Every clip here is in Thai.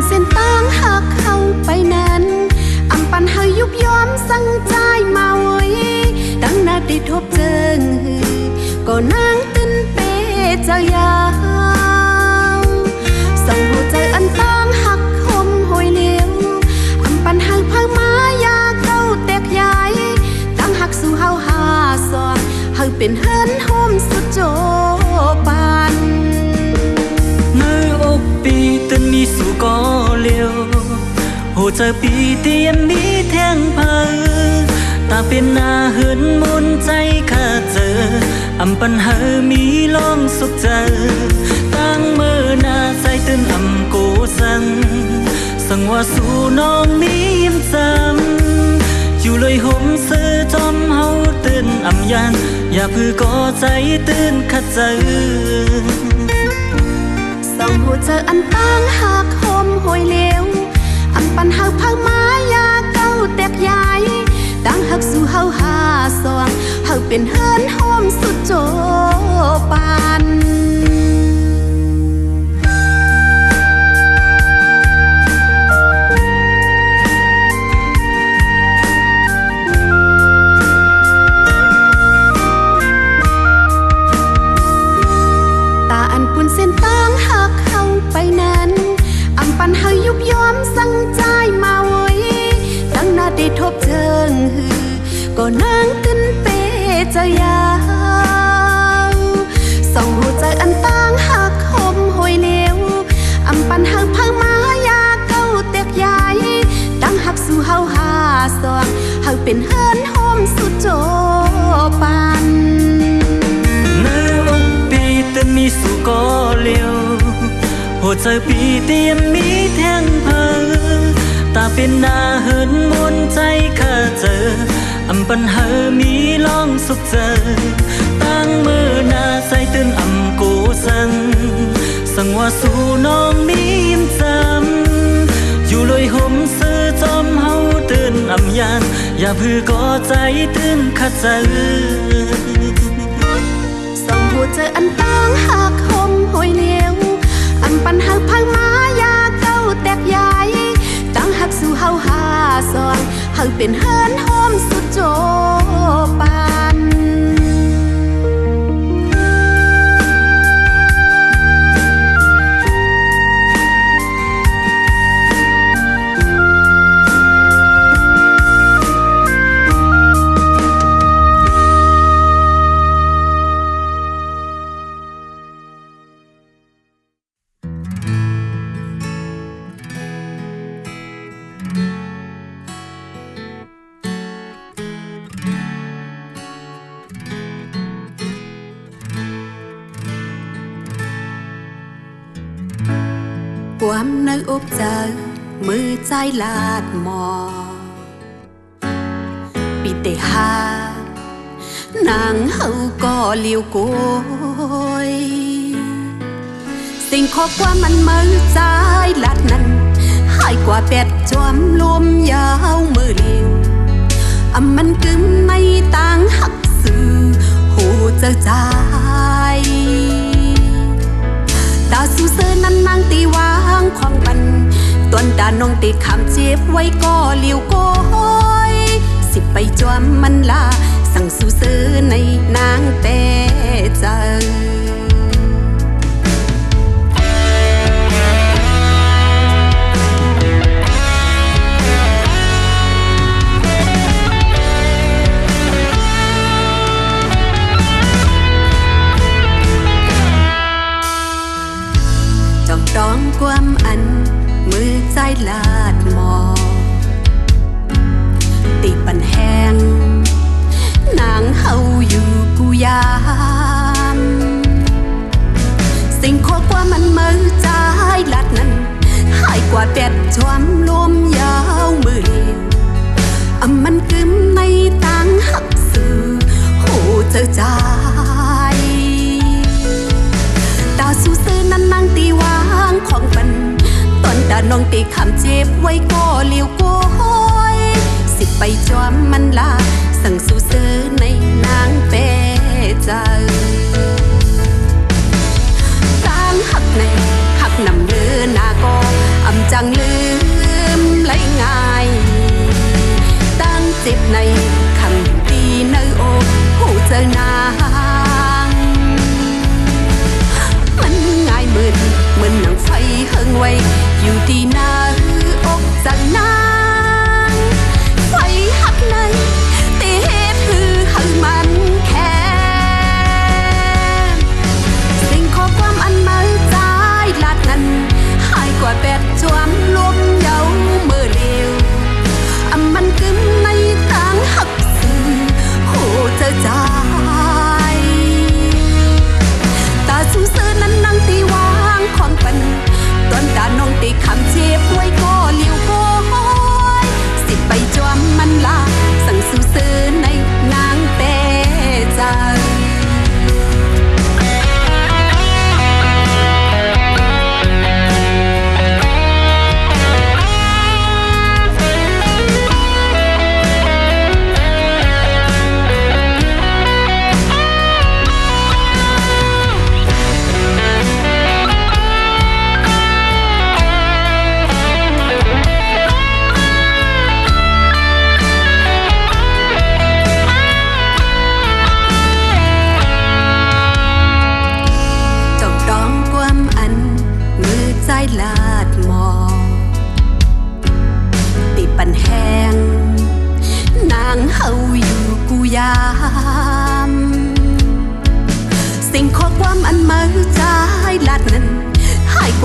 เส้นตั้งหักเข้าไปนั้นอำปันเฮายุบย้อมสั่งใจมาไว้ตั้งนาได้ทบเจิงหือก็นั่งตึนเปเจ้ายาวส่งหัวใจอันตั้งหักคมหอยเลี้ยวอำปันเฮาพังมายาเก้าแตกใหญ่ตั้งหักสู่เฮาหาซองเฮาเป็นเฮินโฮมสุดโจปันมืออกปีตึนมีสู่ก็เลี้ยวหัวใจปีเตรียมมีแทงเพอตาเป็นหน้าเหินมุนใจข้าเจออำปันเฮอมีลองสุขเจอตั้งมือหน้าใจตื่นอำกูสั่งว่าสู่น้องมียิ้มซ้ำอยู่เลยห่มเสื้อจอมเฮาตื่นอำยันอย่าพื้ก่อใจตื่นข้าเจอส่องหัวใจอันตั้งหักคมหอยเลี้ยวอำปันเฮาพังมายาเก้าแตกใหญ่ตั้งหักสู่เฮาหาซองเฮาเป็นเฮินโฮมสุดโจปันตาอันปุ่นเส้นตั้งหักเข้าไปนั้นอำปันเฮายุบย้อมสั่งใจมาไว้ตั้งนาได้ทบเจิงหือก็นั่งตึนเปเจ้ายาวส่องหัวใจอันตั้งหักคมหอยเลี้ยวอำปันหักพังมายาเก้าแตกใหญ่ตั้งหักสู่เฮาหาซองเฮาเป็นเฮินโฮมสุดโจปันเนื้ออกปีตึนมีสู่ก็เลี้ยวหัวใจปีเตรียมมีแทงเพอตาเป็นหน้าเหินมุนใจข้าเจออำปันเฮอมีลองสุขเจอตั้งมือหน้าใจตื่นอำกูสั่งว่าสู่น้องมียิ้มซ้ำอยู่เลยห่มเสื้อจอมเฮาตื่นอำยันอย่าพื้ก่อใจตื่นข้าเจอส่องหัวใจอันตั้งหักคมหอยเลี้ยวอำปันหักพังมายาเก้าแตกใหญ่ตั้งหักสู่เฮาหาซองเฮาเป็นเฮินโฮมสุดโจปันความในอกใจมือใจลาดหมอปีเตหานางเฮาก็เลี้ยวโกยสิ่งข้อความมันมือใจลาดนั้นหายกว่าเป็ดจวมลมยาวมือเลี้ยวมันกึมไม่ต่างหักสื่อหูเจอใจตาสู้เสือนั้นนางตีวางของปันตอนตาน้องติดคำเจ็บไว้ก็เลี้ยวโกยสิไปจวมมันลาสั่งสู้เสือในนางแต่เจอต้องความอันมือใจลาดหมอติปันแหงนางเฮาอยู่กูยามสิ่งข้อความมันมือใจลาดนั้นหายกว่าเป็ดจวมลมยาวมือเลี้ยวมันกึมในต่างหักสื่อหูเจอใจตาสู้ซื้อนั้นนางตีวางของปันตอนตาน้องตีคำเจ็บไว้ก็เลี้ยวโกยสิไปจอมมันลาสั่งสู้ซื้อในนางเปเจอต่างหักในหักนำเดินนาก็อำจังเล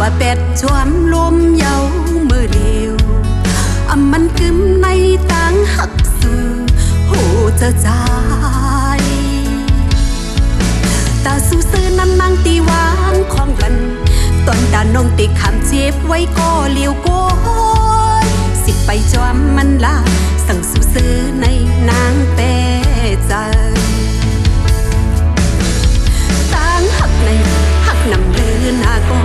กว่าเป็ดชวมลมเยามือเดียวมันกึมในตังหักสื่อโหเจอใจตาสู้ซื้อนั้นนางตีวางของกันตอนตาน้องติขามเจ็บไว้ก็เลี้ยวโก้สิไปจอมมันลาสั่งสู้ซื้อในนางเปใจตังหักในหักนำเลือนาก็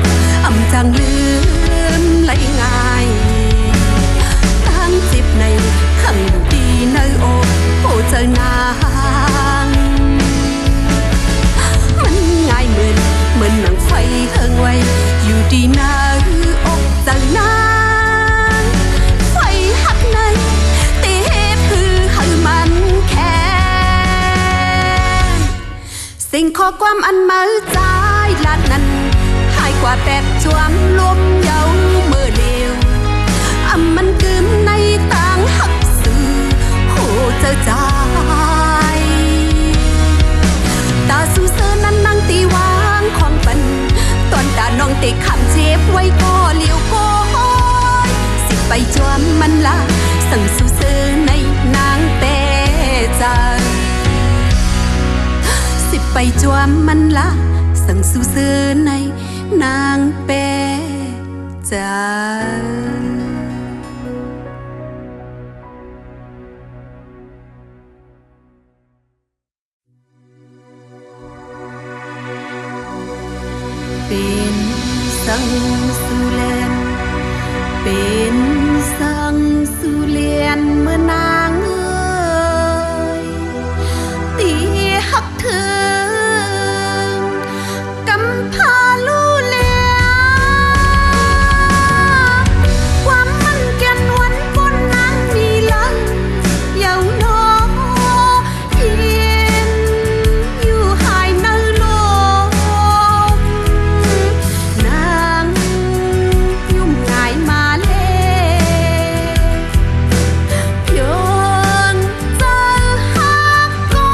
จังลืมไหลง่ายตั้งจิบในขังดีในอกโอ้เจอนางมันง่ายเหมือนหนังไฟเฮิงไว้อยู่ดีนาอกเจอนางไฟหักในตีพือให้มันแค่สิ่งข้อความอันมือใจลาดนั้นกว่าเป็ดชวมลมเยาเมื่อเดียวมันกึมในตังหักสื่อโหเจอใจตาสู้เสือนั้นนั่งตีวางของปันตอนตาน้องติขำเจ็บไว้ก็เลี้ยวโก้สิไปจวมมันละสั่งสู้เสือในนางเปใจสิไปจวมมันละสั่งสู้เสือในนางเปใจเป็นสังสุเลนเป็นสังสุเลนเมื่อนางเอ่ยตีหักเธอกำพาลูเลความมันแก่นวันบนนางมีลังเยาวนอเย็นอยู่หายในลมนางยุ่มง่ายมาเล่โยนเจอหักก็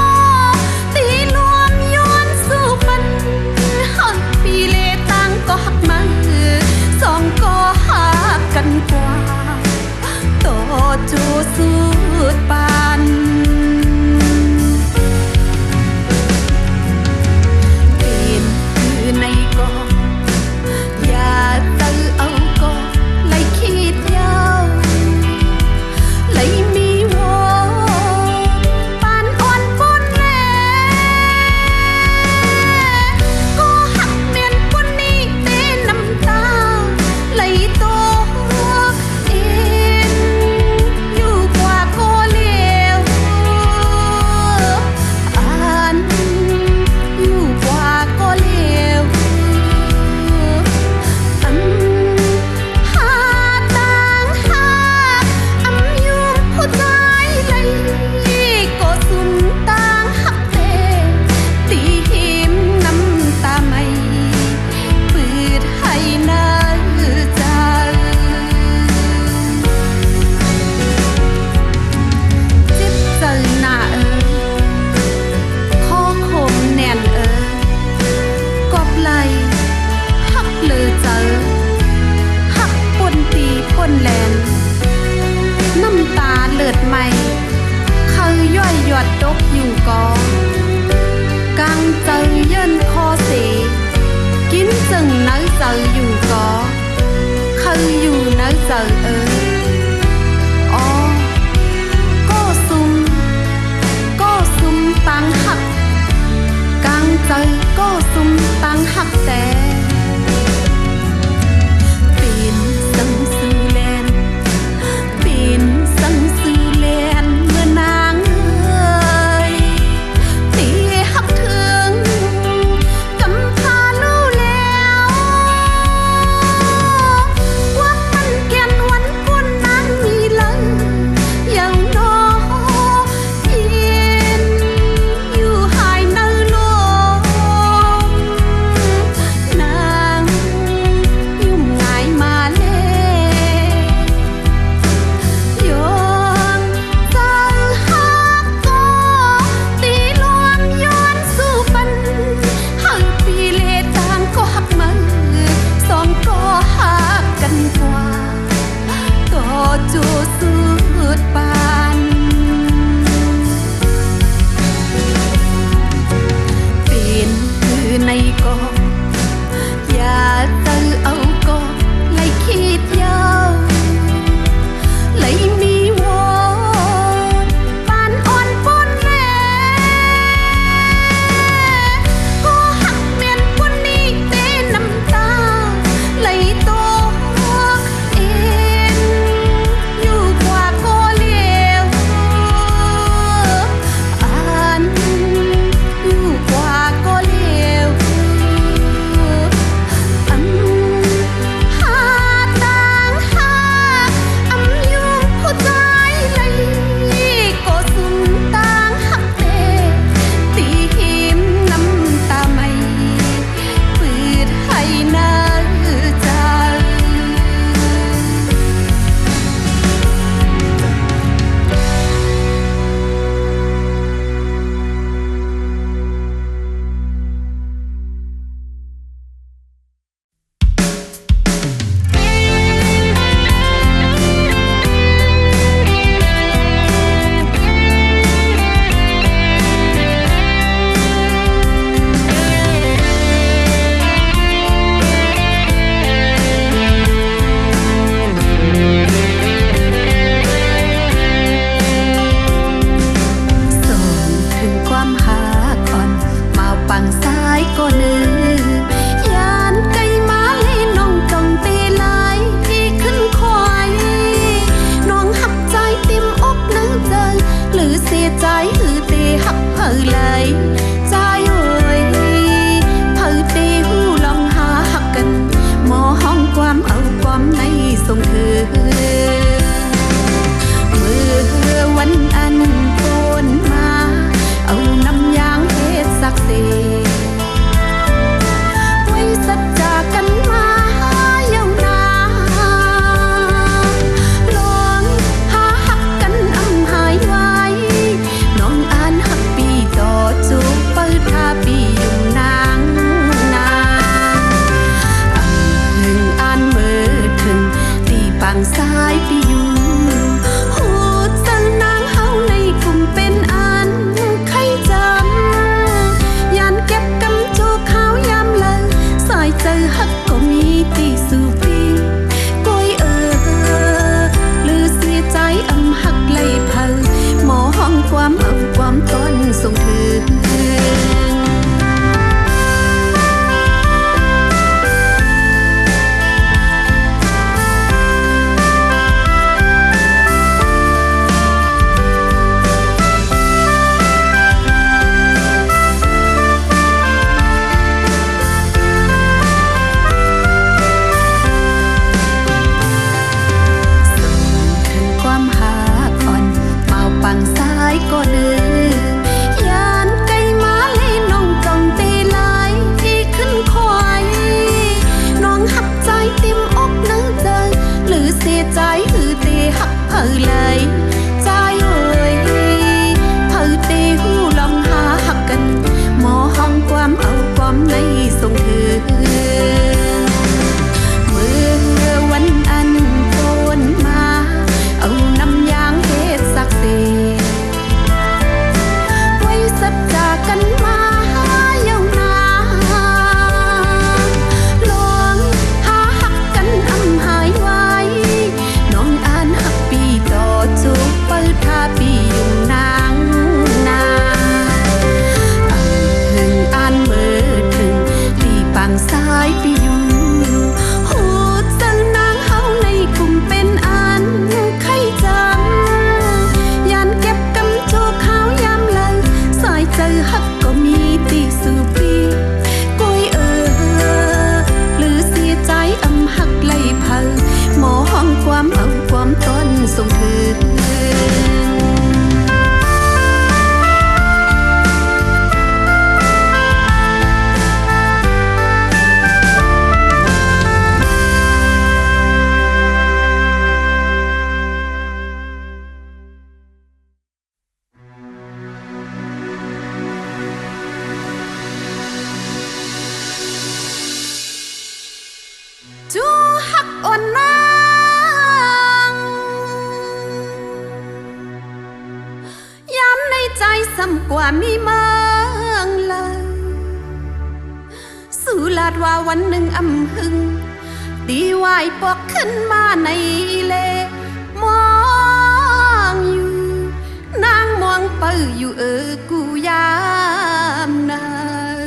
ตีรวมโยนสู้ปันหักปีเลตังก็หักมือสองก็หักกันกว่าต่อจูสุดปานเป็นคือในก็อย่าตื้อเอาก็ไล่คิดยาวไล่มีวอปานอ่อนปนแลก็หักเมียนคนนี้เต้นน้ำตาไหลโตเอ็นอยู่กว่าก็เลวอ่านอยู่กว่าก็เลวหาต่างหากอยู่ผู้ใจไหลก็สุ่มต่างหักเตตีหิมน้ำตาไม่ปืดให้น่าใจเจ็บใจหน้าข้อคมแน่นกอบไหลหักเลยเจอหักปนตีปนแลนน้ำตาเลือดไหมเขาย่อยหยดตกอยู่กองกลางเจอเยินคอเสกินจึงเนื้อเจออยู่กอเขาอยู่เนื้อเจออ๋อก็ซุ่มตังหักกลางเจอก็ซุ่มตังหักแต่เป็นสังสือแลนเป็นสังสือแลนเมื่อนางเอ่ยตีหักถึงกำพาลูแล้วว่ามันแก่นวันคนนางมีลังเยาวนอเย็นอยู่หายในลม โจสุดปานเป็นคือในกออย่าเตือเอากอไล่คิดยาวไล่มีวอนปานอ่อนปนแม่ก็หักเมียนคนนี้เต้น้ำตาไหลโตเองอยู่กว่าก็เลี้ยวอ่านอยู่กว่าก็เลี้ยวหาต่างหาอยู่ผู้ใจไหลก็สุนต่างหักเตตีหิมน้ำตาไม่ปืดให้น่าใจ ส่งถึงความหาก่อนมาปังซ้ายก็นึกยานไก่มาเลยน้องจองตีลายที่ขึ้นคอยน้องหักใจเต็มอกนึกเจอหรือเสียใจหือเตหักเผอเลยใจเอ่ยเผอเตหูลองหาหักกันหมอห้องความเอาความในส่งเธอ เมื่อวันอันโกนมาเอาน้ำยางเฮ็ดสักเศษไว้สัจจากันมาเยาวนานลองหาหักกันหายไว้น้องอ่านหักปีต่อจูบเปิดทาปีอยู่นางนาถึงอ่านเมื่อถึงตีปังซ้ายปีอยู่หูเจอนางเฮาในกลุ่มเป็นอันใครจำยันเก็บกำจูขาวยามเลยสายเจอหักก็มีตีสู่ปีก้อยหรือเสียใจหักไหลเพอหมอห้องความเอาความต้นส่งถึง ถึงความหาก่อนเมาปังซ้ายก็นึกยานไก่มาเลยน้องจองตีลายที่ขึ้นคอยน้องหักใจเต็มอกนึกเจอหรือเสียใจหือเตหักเผอเลยใจเอ่ยเผอเตหูลองหาหักกันหมอห้องความเอาความในส่งถึง เมื่อวันอันโกนมาเอาน้ำยางเฮ็ดสักเศษไว้สัจจากันมาเยาวนานลองหาหักกันหายไว้น้องอ่านหักปีต่อจูบเปิดทาปีอยู่นางนาถึงอ่านเมื่อถึงตีปังซ้ายปีอยู่หูเจอนางเฮาในกลุ่มเป็นอันใครจำยันเก็บกำจูขาวยามเลยสายเจอหักก็มีตีสู่ปีก้อยหรือเสียใจหักไหลเพอหมอห้องความเอาความต้นส่งถึง จูหักอ่อนนาง ซ้ำกว่ามีเมืองเลยสุลาดว่าวันหนึ่งอำหึงตีวายปอกขึ้นมาในเลมองอยู่นางมองเปื้ออยู่กูยามนา เ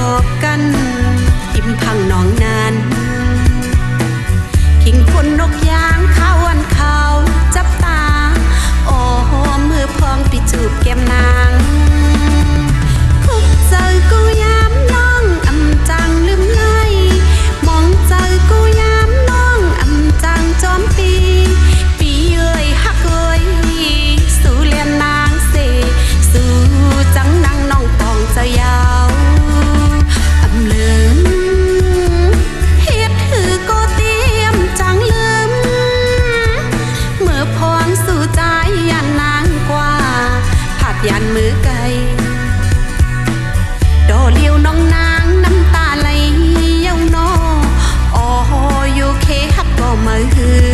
อบกันอิ่มพังหนองนานขิงคนนกยางข้าววันเขาจับตาโอ้โหมือพองไปจูบแก้มนางคุกเจอกูยามน้องอำจังลืมไหลมองเจอกูยามน้องอำจังจอมปีปีเอ้ยฮักเอ้ยสู่เลียนนางเสสู่จังนางน้องปองเจ้ายาวอำเลิมเฮ็ดถือก็เตรียมจังลืมเมื่อพองสู่ใจยันนางกว่าผัดยันมือไกลดอเลี้ยวน้องนางน้ำตาไหลเย้านออ๋ออยู่เคฮักก็มาหือ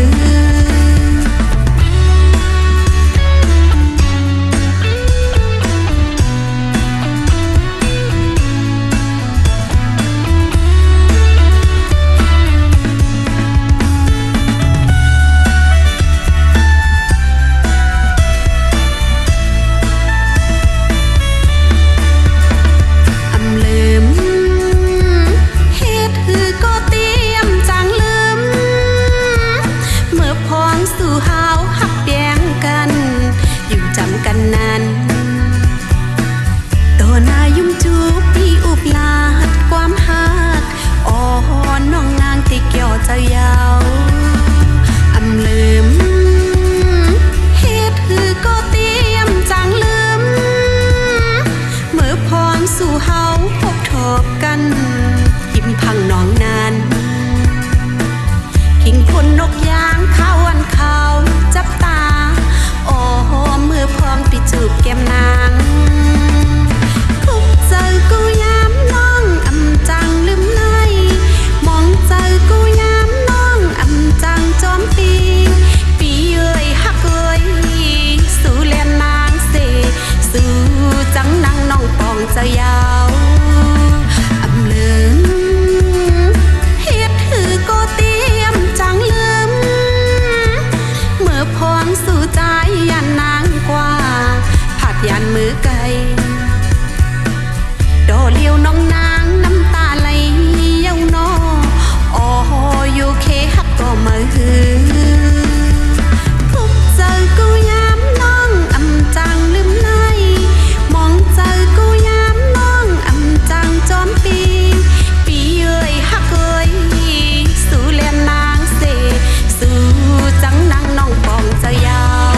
เจ้ายาวอำลืมเฮ็ดคือก็เตรียมจังลืมเมื่อพรสู่เฮาพบทบกันอิ่มพังหนองนานขิงพลนกยางข้าววันเขาจับตาโอ้โหมือพร้อมไปจูบแก้มนางคุกเจอกูยามน้องอำจังลืมไหลมองเจอกูยามจังจอมปีปีเอ้ยฮักเอ้ยสู่เลียนนางเสสู่จังนางน้องปองเจ้ายาวอำเลิมเฮ็ดถือก็เตรียมจังลืมเมื่อพองสู่ใจยันนางกว่าผัดยันมือไกลดอเลี้ยวน้องนางน้ำตาไหลเย้านออ๋ออยู่เคฮักก็มาหือคุกเจอกูยามน้องอำจังลืมไหลมองเจอกูยามน้องอำจังจอมปีปีเอ้ยฮักเอ้ยสู่เลียนนางเสสู่จังนางน้องปองเจ้ายาว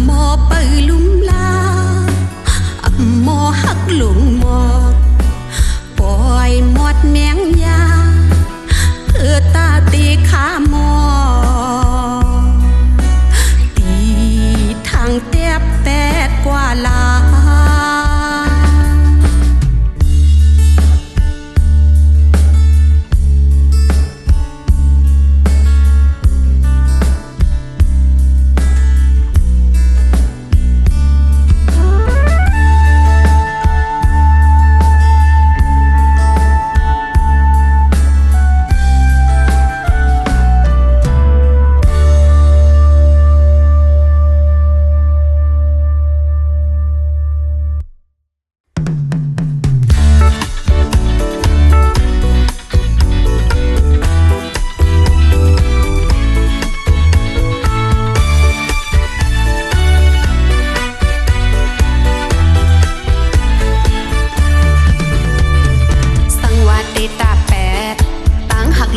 หมอเปิลุ่มลาหมอหักหลงหมอกปล่อยหมดแมงยาเพื่อตาตีขาหมอตีทางเตียบแตดกว่าลา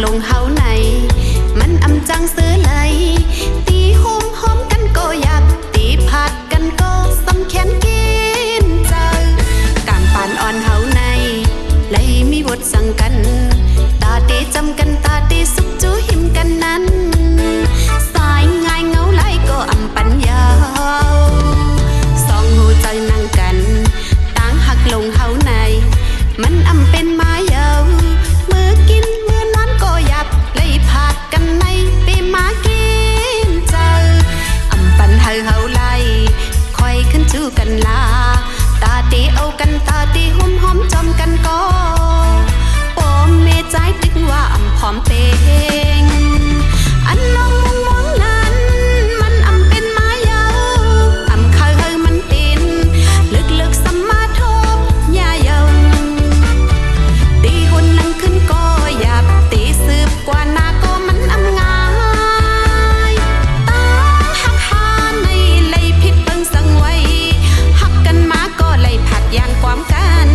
ลงเฮาในมันอำจังซื้อเลยตีโฮมหอมกันก็อยากตีผัดกันก็สำแขนกินเจอการปานอ่อนเฮาในเลยมีบทสั่งกันตาตีจำกันตาตีสุกจูหิมกันนั้นสายง่ายเงาไหลก็อำปัญญาสองหูใจนั่งกันต่างหักลงเฮาในมันอำเป็นมาเยามือกินมือนอนก็หยับเลยพาดกันในเปมากินเจออำปันเฮาเฮาไล่คอยขึ้นจูกันลาตาตีเอากันตาตีหอมหอมจอมกันก็ปอมเมใจตึกว่าอำพร้อมเป็นอันน้องมองนั้นมันอำเป็นมาเยาอำเขาเฮามันเป็นลึกๆสมาทบยาเยาตีหุ่นลังขึ้นก็หยับตีสืบกว่านาก็มันอำง่ายตาหักหาในเลยผิดเบิ่งสังไว้หักกันมาก็เลยผัดยานความกัน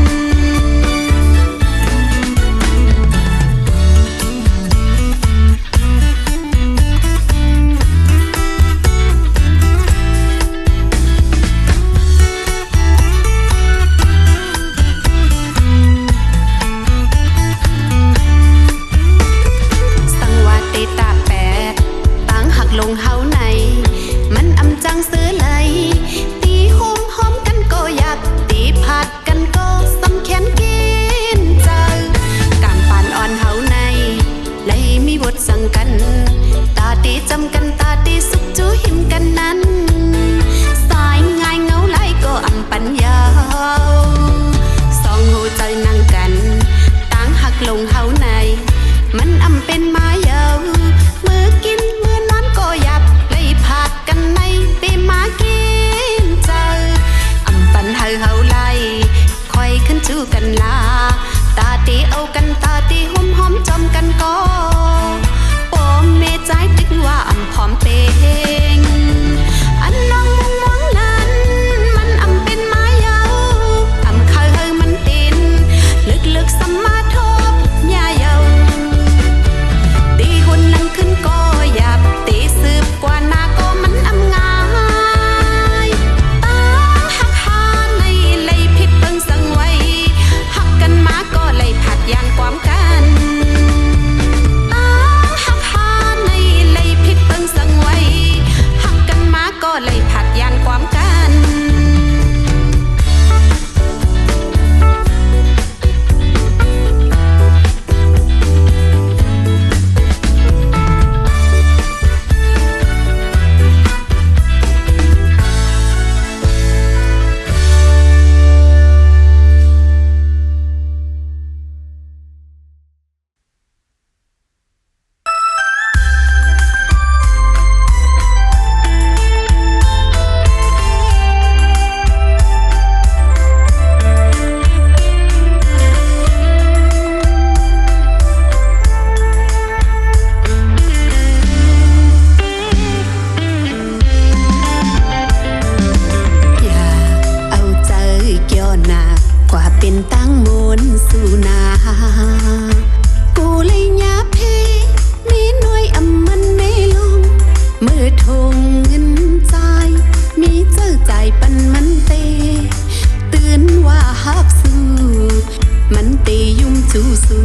ลงเฮาในมันอำจังซื้อเลยตีโฮมหอมกันก็อยากตีผัดกันก็สำแขนกินเจอการปานอ่อนเฮาในเลยมีบทสั่งกันตาตีจำกันตาตีสุกจูหิมกันนั้นสายง่ายเงาไหลก็อำปัญญาสองหูใจนั่งกันต่างหักลงเฮาในมันอำเป็นมาเยามือกินมือนอนก็หยับเลยพาดกันในเปมากินเจออำปันเฮาเฮาไล่คอยขึ้นจูกันลาตาตีเอากันตาตีหอมหอมจอมกันก็ปอมเมใจตึกว่าอำพร้อมเป็นอันน้องมองนั้นมันอำเป็นมาเยาอำเขาเฮามันเป็นลึกๆสมาทบยาเยาตีหุ่นลังขึ้นก็หยับตีสืบกว่านาก็มันอำง่ายตาหักหาในเลยผิดเบิ่งสังไว้หักกันมาก็เลยผัดยานความกันตาหักหาในเลยผิดเบิ่งสังไว้หักกันมาก็เลยผัดยานความกัน ทงเงินใจมี จูสู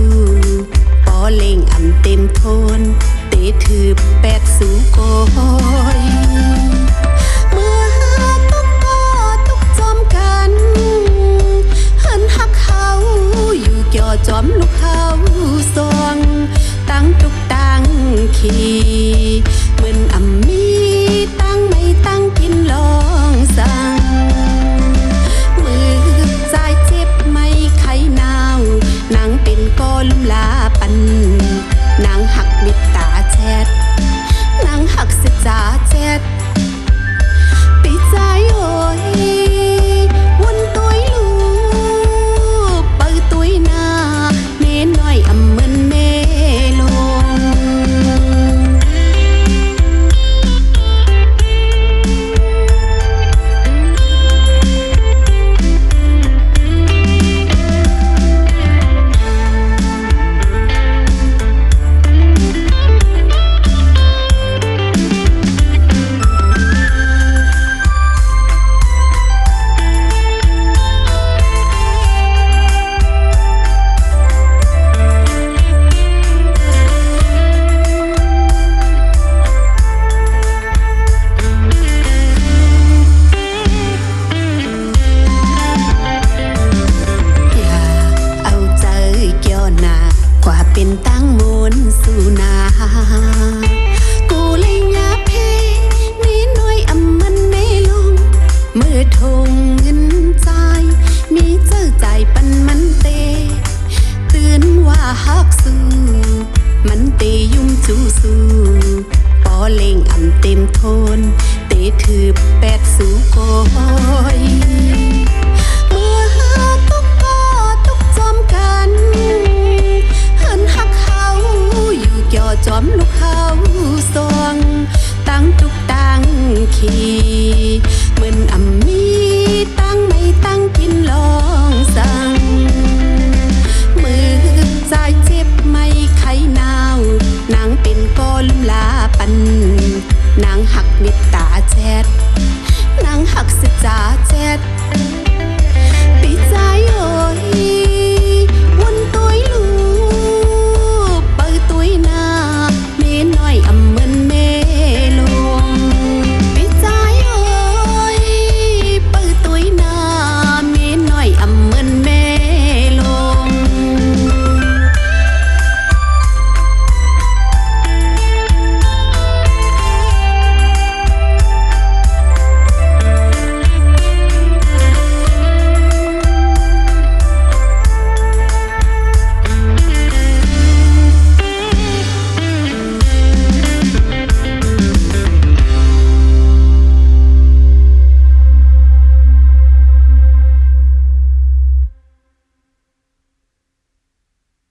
ปอเล่งอ่ำเต็มโทนเตะถือแปดสูโกยเมื่อตุกก็ตุกจอมกันเฮินหักเขาอยู่เกี่ยวจอมลูกเขาสองตั้งตุกตั้งขี่เหมือนอ่ำมีตั้งไม่ตั้งกินลองสั่งมือใจเจ็บไม่ไขนาว นางเป็นกอลุ่มลาปันนางหักเม็ดตาแชดนางหักเสจาแชดปีใจโอ้ยวนตัวลูกเปิดตัวหน้าเน้นน้อยอ่ำเหมือนเมลงเป็นตั้งมนสู่นากูเลยยาเพนี่น้อยอ่ำมันไม่ลงเมื่อทงเงินใจมีเจ้าใจปันมันเตเตือนว่าฮักสู้มันเตยุ่มจูสู้ปอเล่งอ่ำเต็มโทนเตถือแปดสู่โก